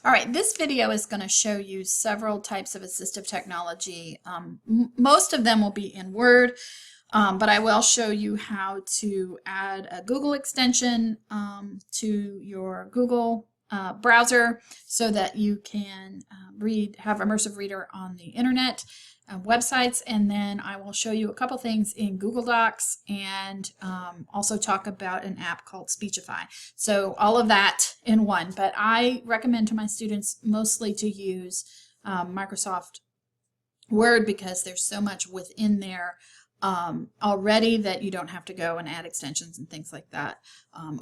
All right, this video is going to show you several types of assistive technology. Most of them will be in Word, but I will show you how to add a Google extension to your Google browser so that you can have Immersive Reader on the internet websites, and then I will show you a couple things in Google Docs and also talk about an app called Speechify. So all of that in one, but I recommend to my students mostly to use Microsoft Word because there's so much within there already that you don't have to go and add extensions and things like that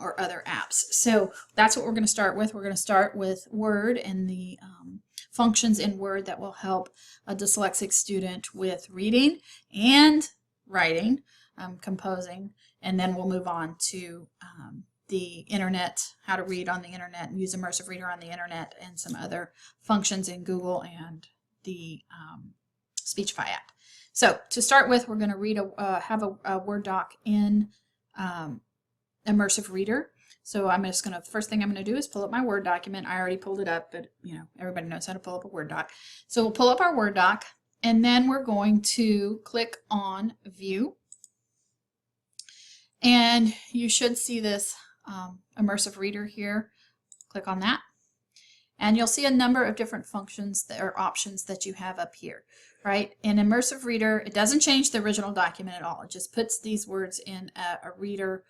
or other apps. So that's what we're going to start with. We're going to start with Word and the functions in Word that will help a dyslexic student with reading and writing, composing, and then we'll move on to the internet, how to read on the internet and use Immersive Reader on the internet, and some other functions in Google and the Speechify app. So to start with, we're going to have a Word doc in Immersive Reader. So I'm just going to, first thing I'm going to do is pull up my Word document. I already pulled it up, but everybody knows how to pull up a Word doc. So we'll pull up our Word doc, and then we're going to click on View. And you should see this Immersive Reader here. Click on that. And you'll see a number of different functions or options that you have up here, right? In Immersive Reader, it doesn't change the original document at all. It just puts these words in a reader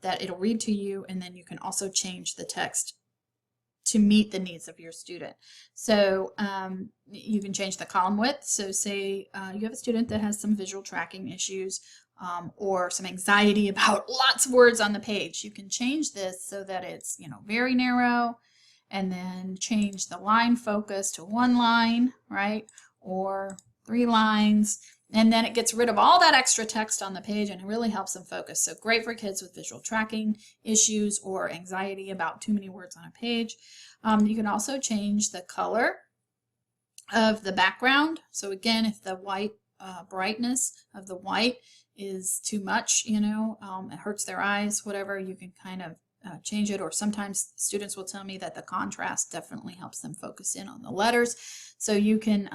that it'll read to you, and then you can also change the text to meet the needs of your student. So you can change the column width. So say you have a student that has some visual tracking issues or some anxiety about lots of words on the page. You can change this so that it's very narrow, and then change the line focus to one line, right? Or 3 lines. And then it gets rid of all that extra text on the page, and it really helps them focus. So great for kids with visual tracking issues or anxiety about too many words on a page. You can also change the color of the background. So again, if the white brightness of the white is too much, it hurts their eyes, whatever, you can kind of change it. Or sometimes students will tell me that the contrast definitely helps them focus in on the letters. So you can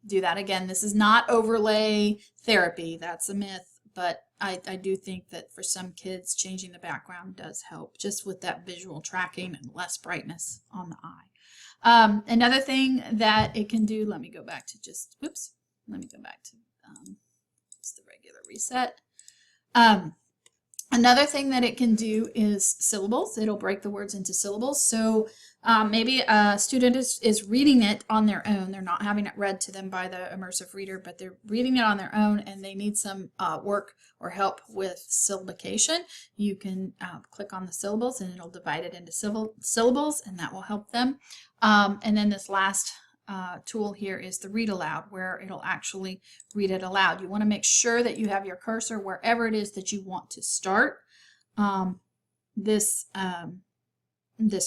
do that. Again, this is not overlay therapy. That's a myth. But I do think that for some kids, changing the background does help, just with that visual tracking and less brightness on the eye. Another thing that it can do, let me go back to just the regular reset. Another thing that it can do is syllables. It'll break the words into syllables. So maybe a student is reading it on their own. They're not having it read to them by the Immersive Reader, but they're reading it on their own, and they need some work or help with syllabication. You can click on the syllables, and it'll divide it into syllables, and that will help them. And then this last tool here is the read aloud, where it'll actually read it aloud. You want to make sure that you have your cursor wherever it is that you want to start this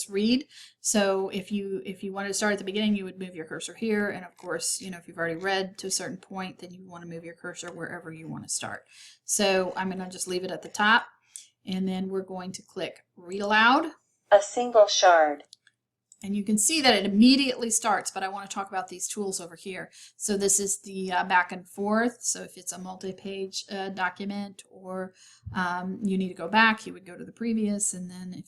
read. So if you wanted to start at the beginning, you would move your cursor here, and of course, if you've already read to a certain point, then you want to move your cursor wherever you want to start. So I'm going to just leave it at the top, and then we're going to click read aloud. A single shard. And you can see that it immediately starts, but I want to talk about these tools over here. So this is the back and forth. So if it's a multi-page document, or you need to go back, you would go to the previous, and then if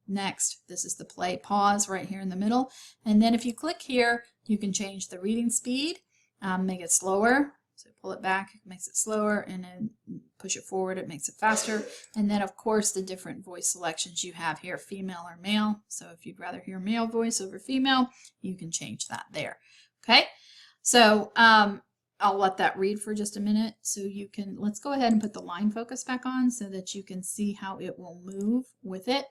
next, this is the play pause right here in the middle. And then if you click here, you can change the reading speed, make it slower. So pull it back, it makes it slower, and then push it forward, it makes it faster. And then of course the different voice selections you have here, female or male. So if you'd rather hear male voice over female, you can change that there. Okay, so I'll let that read for just a minute. So let's go ahead and put the line focus back on so that you can see how it will move with it.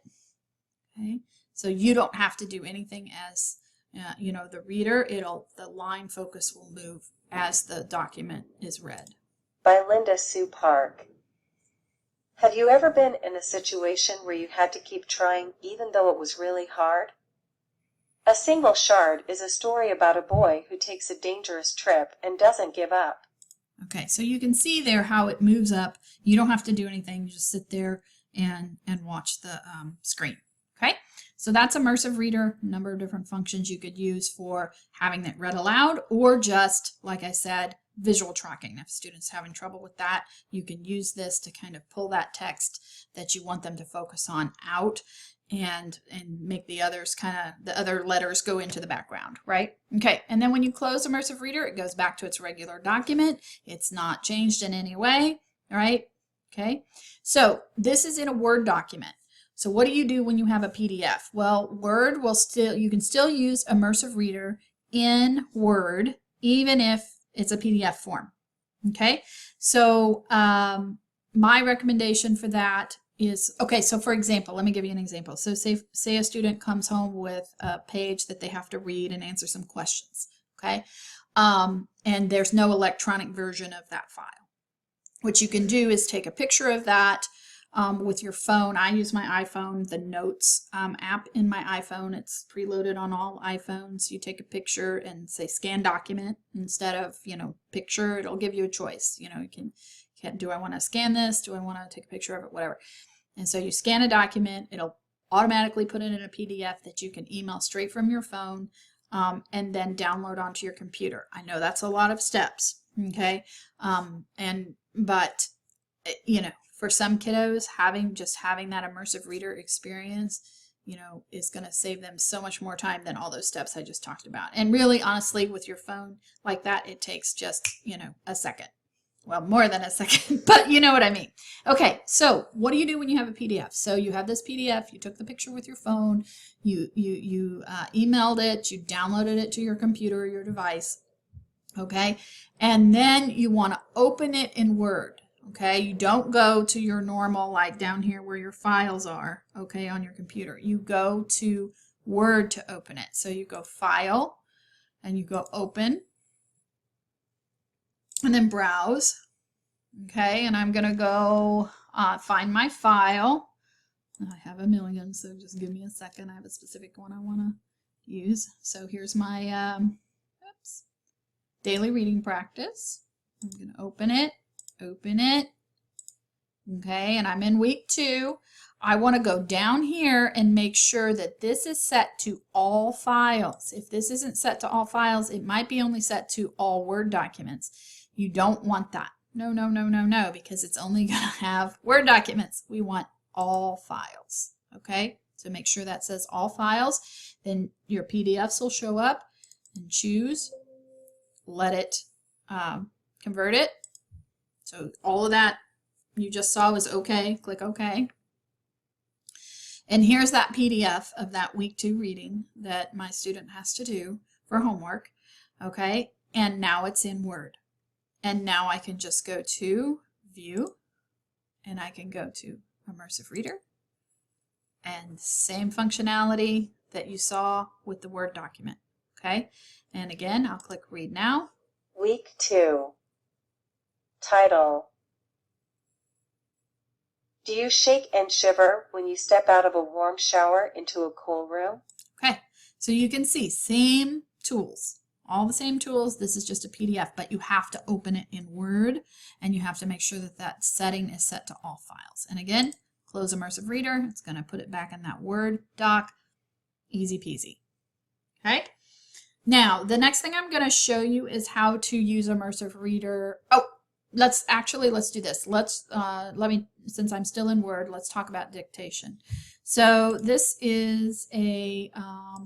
Okay, so you don't have to do anything as the reader. The line focus will move as the document is read. By Linda Sue Park. Have you ever been in a situation where you had to keep trying even though it was really hard? A single shard is a story about a boy who takes a dangerous trip and doesn't give up. Okay, so you can see there how it moves up. You don't have to do anything. You just sit there and watch the screen. Okay, So that's Immersive Reader, a number of different functions you could use for having it read aloud, or just, like I said, visual tracking. If students are having trouble with that, you can use this to kind of pull that text that you want them to focus on out and make the others the other letters go into the background, right? Okay, and then when you close Immersive Reader, it goes back to its regular document. It's not changed in any way, all right? Okay, so this is in a Word document. So what do you do when you have a PDF? Well, Word will you can still use Immersive Reader in Word, even if it's a PDF form, okay? So my recommendation for that is, okay, so for example, let me give you an example. So say a student comes home with a page that they have to read and answer some questions, okay? And there's no electronic version of that file. What you can do is take a picture of that with your phone. I use my iPhone, the Notes app in my iPhone. It's preloaded on all iPhones. You take a picture and say scan document instead of, picture. It'll give you a choice. You can do I want to scan this? Do I want to take a picture of it? Whatever. And so you scan a document. It'll automatically put it in a PDF that you can email straight from your phone and then download onto your computer. I know that's a lot of steps. Okay. But for some kiddos, having that Immersive Reader experience, is going to save them so much more time than all those steps I just talked about. And really, honestly, with your phone like that, it takes just, a second. Well, more than a second, but you know what I mean. Okay, so what do you do when you have a PDF? So you have this PDF, you took the picture with your phone, you emailed it, you downloaded it to your computer or your device, okay? And then you want to open it in Word, okay? You don't go to your normal, like down here where your files are, okay, on your computer. You go to Word to open it. So you go File, and you go Open, and then Browse, okay? And I'm going to go find my file. I have a million, so just give me a second. I have a specific one I want to use. So here's my daily reading practice. I'm going to open it, okay, and I'm in week 2. I want to go down here and make sure that this is set to all files. If this isn't set to all files, it might be only set to all Word documents. You don't want that. No, no, no, no, no, because it's only going to have Word documents. We want all files, okay? So make sure that says all files. Then your PDFs will show up, and choose, let it convert it. So all of that you just saw was okay. Click OK. And here's that PDF of that week 2 reading that my student has to do for homework, okay? And now it's in Word. And now I can just go to View, and I can go to Immersive Reader. And same functionality that you saw with the Word document, okay? And again, I'll click Read Now. Week 2. Title. Do you shake and shiver when you step out of a warm shower into a cool room? Okay, so you can see same tools, all the same tools. This is just a PDF, but you have to open it in Word, and you have to make sure that that setting is set to all files. And again, close Immersive Reader. It's going to put it back in that Word doc. Easy peasy. Okay. Now, the next thing I'm going to show you is how to use Immersive Reader. Oh, let's do this. Since I'm still in Word, let's talk about dictation. So this is a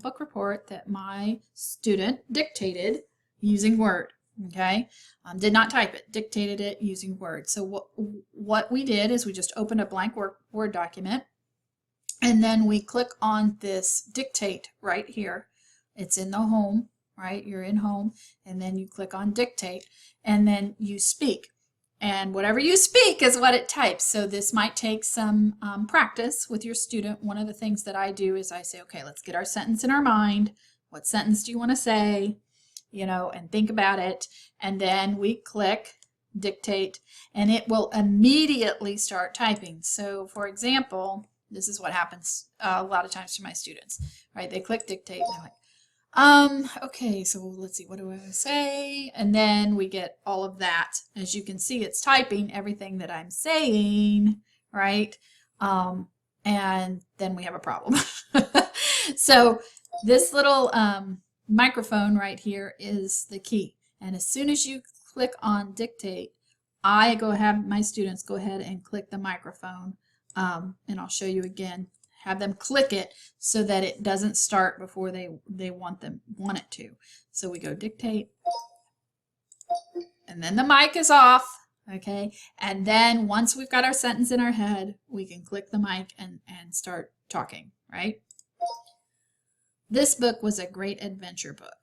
book report that my student dictated using Word. Okay, did not type it, dictated it using Word. So what we did is we just opened a blank Word document, and then we click on this dictate right here. It's in the home, right? You're in home, and then you click on dictate, and then you speak. And whatever you speak is what it types. So this might take some practice with your student. One of the things that I do is I say, okay, let's get our sentence in our mind. What sentence do you want to say? And think about it. And then we click dictate, and it will immediately start typing. So for example, this is what happens a lot of times to my students, right? They click dictate, and they're like, okay, so let's see, what do I say? And then we get all of that. As you can see, it's typing everything that I'm saying, right? And then we have a problem. So this little microphone right here is the key. And as soon as you click on dictate, I have my students go ahead and click the microphone. And I'll show you again. Have them click it so that it doesn't start before they want it to. So we go dictate, and then the mic is off. Okay, and then once we've got our sentence in our head, we can click the mic and start talking, right? This book was a great adventure book.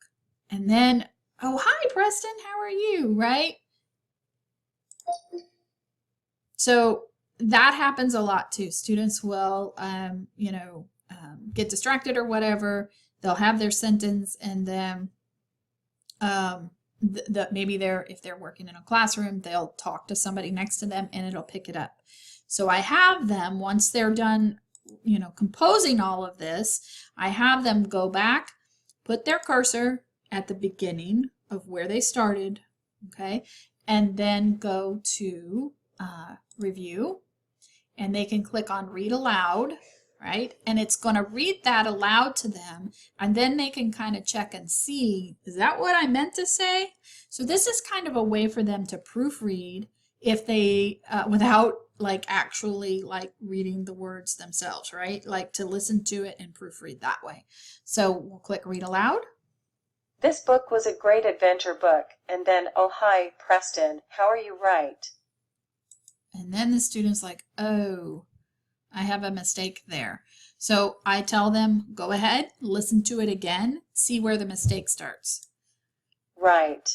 And then, oh, hi, Preston, how are you, right? So that happens a lot too. Students will, get distracted or whatever. They'll have their sentence and then maybe if they're working in a classroom, they'll talk to somebody next to them and it'll pick it up. So I have them, once they're done, composing all of this, I have them go back, put their cursor at the beginning of where they started, okay, and then go to review, and they can click on read aloud, right? And it's going to read that aloud to them, and then they can kind of check and see, is that what I meant to say? So this is kind of a way for them to proofread if they, without actually reading the words themselves, right? Like to listen to it and proofread that way. So we'll click read aloud. This book was a great adventure book. And then, oh, hi, Preston, how are you, right? And then the student's like, oh, I have a mistake there. So I tell them, go ahead, listen to it again, see where the mistake starts. Right.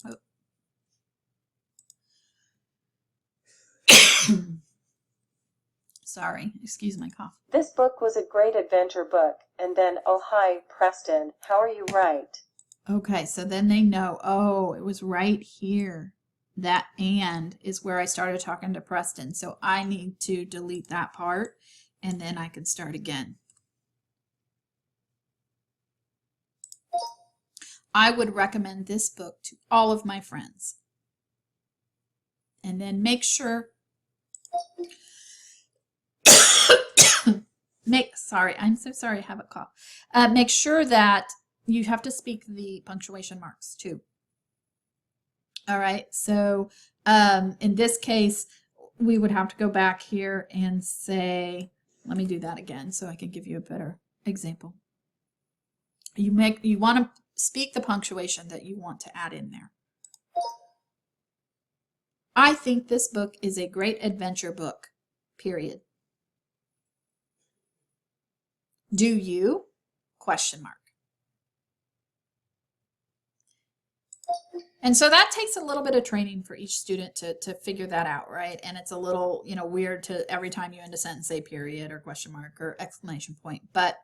Oh. Sorry, excuse my cough. This book was a great adventure book. And then, oh, hi, Preston, how are you, right? Okay, so then they know, oh, it was right here. That and is where I started talking to Preston. So I need to delete that part and then I can start again. I would recommend this book to all of my friends. And then make sure, sorry, I'm so sorry, I have a cough. Make sure that you have to speak the punctuation marks too. All right, so in this case, we would have to go back here and say, let me do that again so I can give you a better example. You want to speak the punctuation that you want to add in there. I think this book is a great adventure book, period. Do you? Question mark. And so that takes a little bit of training for each student to figure that out, right? And it's a little, weird to every time you end a sentence say period or question mark or exclamation point. But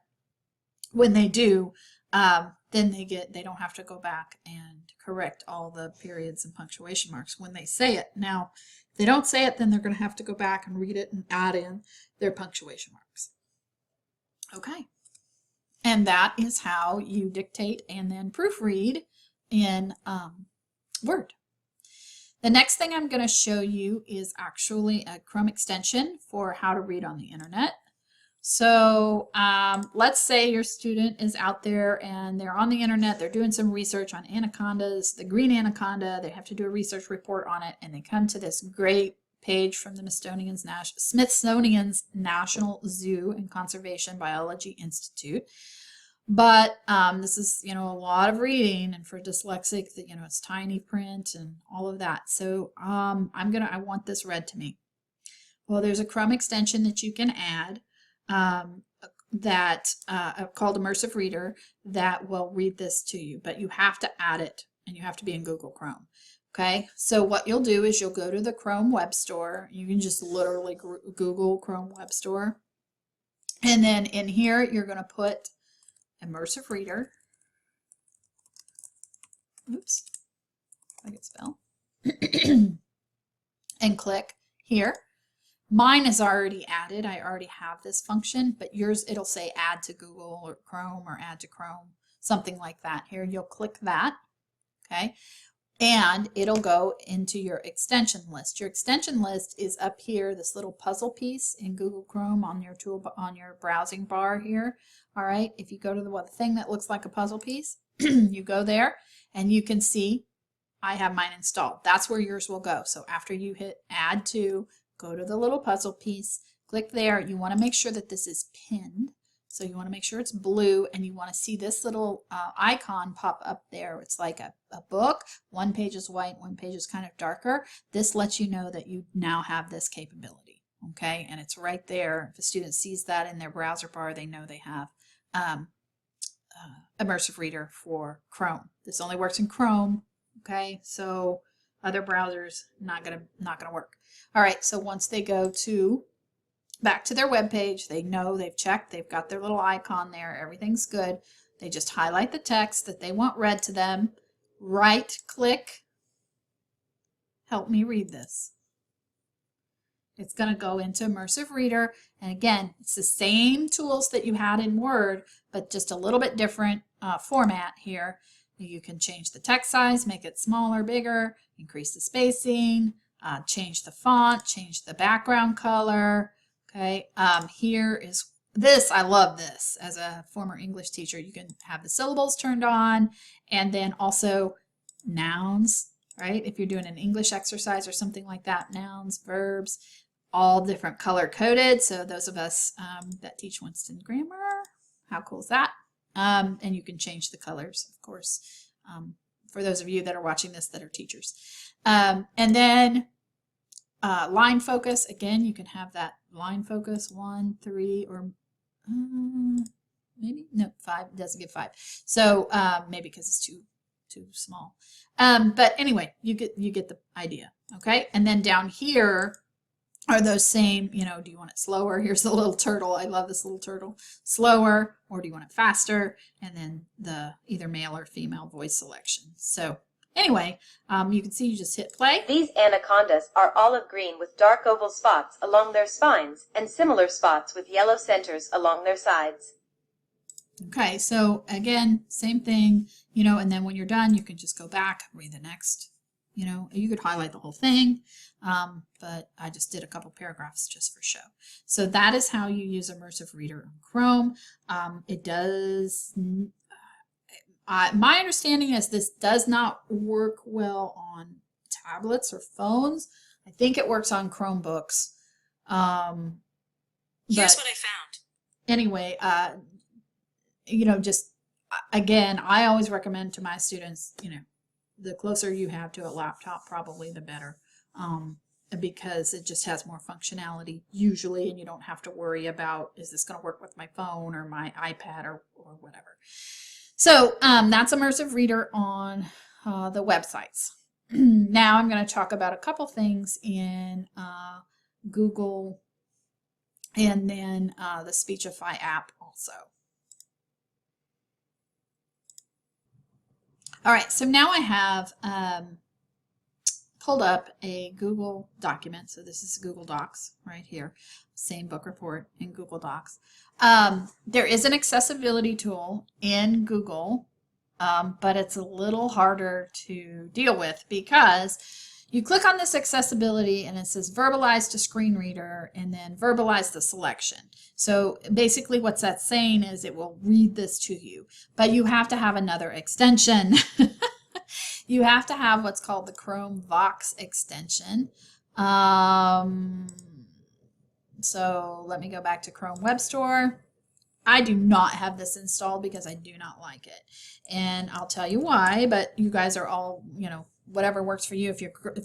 when they do, then they don't have to go back and correct all the periods and punctuation marks when they say it. Now, if they don't say it, then they're going to have to go back and read it and add in their punctuation marks. Okay. And that is how you dictate and then proofread in Word. The next thing I'm going to show you is actually a Chrome extension for how to read on the internet. So let's say your student is out there and they're on the internet, they're doing some research on anacondas, the green anaconda, they have to do a research report on it, and they come to this great page from the Smithsonian's National Zoo and Conservation Biology Institute. But this is, a lot of reading, and for dyslexic, it's tiny print and all of that. So I want this read to me. Well, there's a Chrome extension that you can add called Immersive Reader that will read this to you, but you have to add it and you have to be in Google Chrome. Okay, so what you'll do is you'll go to the Chrome Web Store. You can just literally Google Chrome Web Store, and then in here you're going to put Immersive Reader. Oops, I could spell. And click here. Mine is already added. I already have this function, but yours, it'll say add to Google or Chrome or add to Chrome, something like that. Here, you'll click that. Okay. and it'll go into your extension list. Your extension list is up here, this little puzzle piece in Google Chrome on your on your browsing bar here. All right, if you go to the thing that looks like a puzzle piece, you go there and you can see I have mine installed. That's where yours will go. So after you hit add to, go to the little puzzle piece, click there. You want to make sure that this is pinned. So you want to make sure it's blue, and you want to see this little icon pop up there. It's like a book. One page is white, one page is kind of darker. This lets you know that you now have this capability. Okay, and it's right there. If a student sees that in their browser bar, they know they have Immersive Reader for Chrome. This only works in Chrome. Okay, so other browsers not gonna work. All right, so once they go to back to their web page, they know they've checked, they've got their little icon there, everything's good. They just highlight the text that they want read to them, right click, help me read this. It's going to go into Immersive Reader, and again, it's the same tools that you had in Word, but just a little bit different format here. You can change the text size, make it smaller, bigger, increase the spacing, change the font, change the background color. Okay, here is this. I love this. As a former English teacher, you can have the syllables turned on, and then also nouns, right? If you're doing an English exercise or something like that, nouns, verbs, all different color coded. So those of us that teach Winston grammar, how cool is that? And you can change the colors, of course, for those of you that are watching this that are teachers. And then line focus, again, you can have that line focus 1, 3, or maybe no 5. It doesn't give 5. So maybe because it's too small. But anyway, you get the idea. Okay, and then down here are those same. You know, do you want it slower? Here's the little turtle. I love this little turtle. Slower, or do you want it faster? And then the either male or female voice selection. So anyway, you can see you just hit play. These anacondas are olive green with dark oval spots along their spines and similar spots with yellow centers along their sides. Okay, so again, same thing, you know, and then when you're done, you can just go back, read the next, you know, you could highlight the whole thing, but I just did a couple paragraphs just for show. So that is how you use Immersive Reader on Chrome. It does... my understanding is this does not work well on tablets or phones. I think it works on Chromebooks. Here's what I found. Anyway, you know, just again, I always recommend to my students, you know, the closer you have to a laptop, probably the better, because it just has more functionality usually, and you don't have to worry about, is this going to work with my phone or my iPad or whatever. So that's Immersive Reader on the websites. Now I'm going to talk about a couple things in Google and then the Speechify app also. All right, so now I have pulled up a Google document. So this is Google Docs right here, same book report in Google Docs. There is an accessibility tool in Google, but it's a little harder to deal with because you click on this accessibility and it says verbalize to screen reader and then verbalize the selection. So basically what that's saying is it will read this to you, but you have to have another extension. You have to have what's called the Chrome Vox extension. So let me go back to Chrome Web Store. I do not have this installed because I do not like it. And I'll tell you why, but you guys are all, you know, whatever works for you. If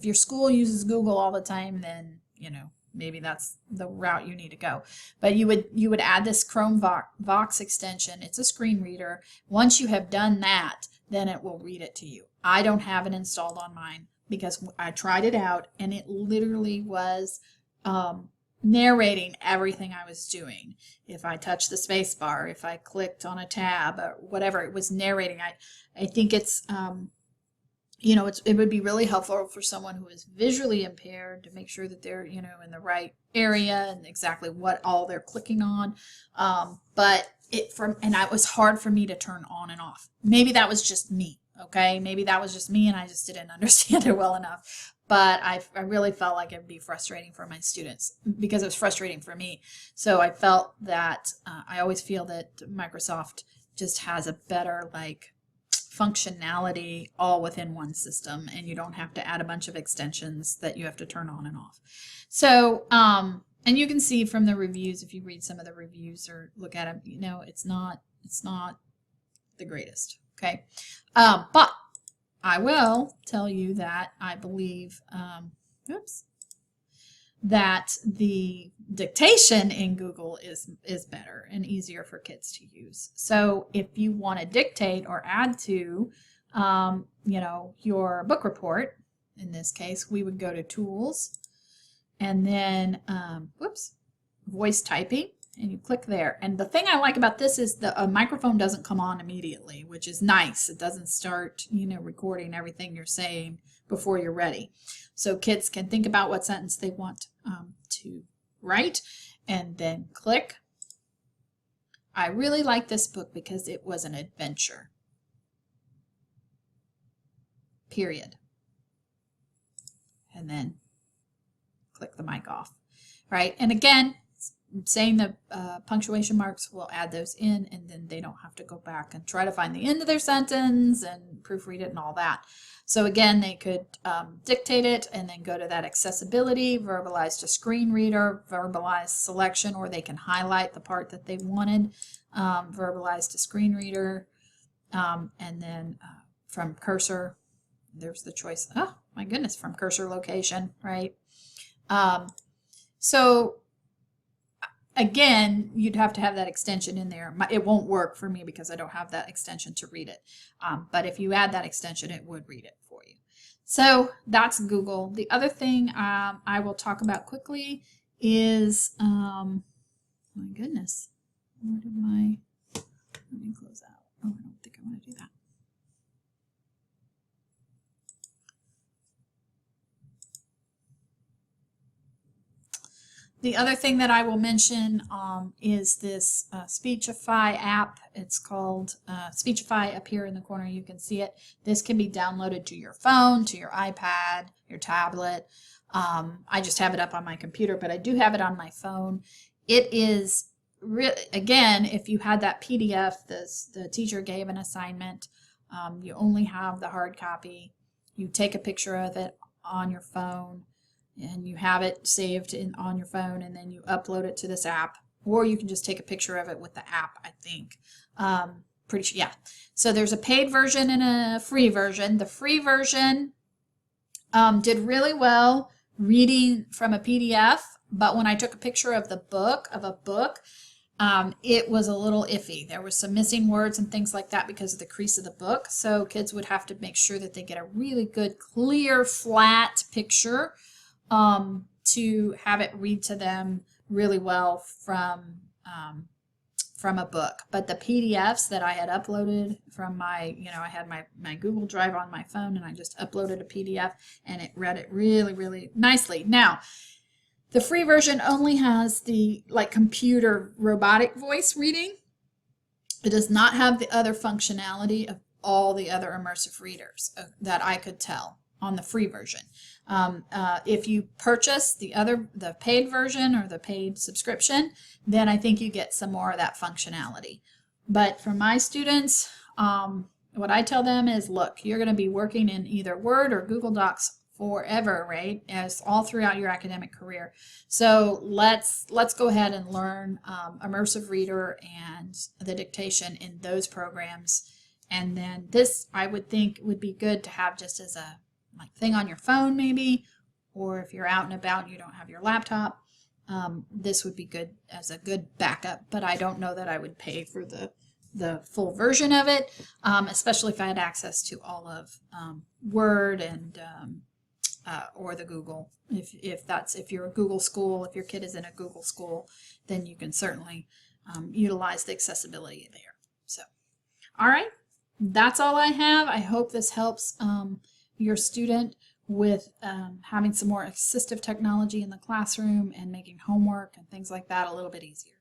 your school uses Google all the time, then, you know, maybe that's the route you need to go. But you would add this Chrome Vox extension. It's a screen reader. Once you have done that, then it will read it to you. I don't have it installed on mine because I tried it out and it literally was narrating everything I was doing. If I touched the space bar, if I clicked on a tab or whatever, it was narrating. I think it's you know, it would be really helpful for someone who is visually impaired to make sure that they're, you know, in the right area and exactly what all they're clicking on. But it was hard for me to turn on and off. Maybe that was just me. Okay, maybe that was just me and I just didn't understand it well enough. But I really felt like it'd be frustrating for my students because it was frustrating for me. So I felt that I always feel that Microsoft just has a better like functionality all within one system, and you don't have to add a bunch of extensions that you have to turn on and off. So, and you can see from the reviews, if you read some of the reviews or look at them, you know, it's not the greatest. Okay. But I will tell you that I believe, that the dictation in Google is better and easier for kids to use. So if you want to dictate or add to, you know, your book report, in this case, we would go to Tools and then, voice typing, and you click there. And the thing I like about this is the microphone doesn't come on immediately, which is nice. It doesn't start, you know, recording everything you're saying before you're ready. So kids can think about what sentence they want to write and then click. I really like this book because it was an adventure. Period. And then click the mic off, right? And again, saying the punctuation marks, will add those in, and then they don't have to go back and try to find the end of their sentence and proofread it and all that. So again, they could dictate it and then go to that accessibility, verbalize to screen reader, verbalize selection, or they can highlight the part that they wanted, verbalize to screen reader, and then from cursor, there's the choice. Oh my goodness, from cursor location, right? So again, you'd have to have that extension in there. It won't work for me because I don't have that extension to read it. But if you add that extension, it would read it for you. So that's Google. The other thing I will talk about quickly is, my goodness, where did let me close out. Oh, I don't think I want to do that. The other thing that I will mention is this Speechify app. It's called Speechify. Up here in the corner you can see it. This can be downloaded to your phone, to your iPad, your tablet. I just have it up on my computer, but I do have it on my phone. It is really, again, if you had that PDF, the teacher gave an assignment, you only have the hard copy. You take a picture of it on your phone, and you have it saved on your phone, and then you upload it to this app, or you can just take a picture of it with the app, I think. Pretty sure, yeah. So there's a paid version and a free version. The free version did really well reading from a PDF, but when I took a picture of a book, it was a little iffy. There was some missing words and things like that because of the crease of the book. So kids would have to make sure that they get a really good, clear, flat picture to have it read to them really well from a book. But the PDFs that I had uploaded from my, I had my Google Drive on my phone, and I just uploaded a PDF, and it read it really, really nicely. Now, the free version only has the computer robotic voice reading. It does not have the other functionality of all the other immersive readers that I could tell on the free version. If you purchase the paid version or the paid subscription, then I think you get some more of that functionality. But for my students, what I tell them is, look, you're going to be working in either Word or Google Docs forever, right? As all throughout your academic career. So let's go ahead and learn Immersive Reader and the dictation in those programs. And then this, I would think, would be good to have just as a thing on your phone, maybe, or if you're out and about and you don't have your laptop, this would be good as a good backup. But I don't know that I would pay for the full version of it, especially if I had access to all of Word and or the Google. If you're a Google school, if your kid is in a Google school, then you can certainly utilize the accessibility there. So, all right, that's all I have. I hope this helps your student with having some more assistive technology in the classroom and making homework and things like that a little bit easier.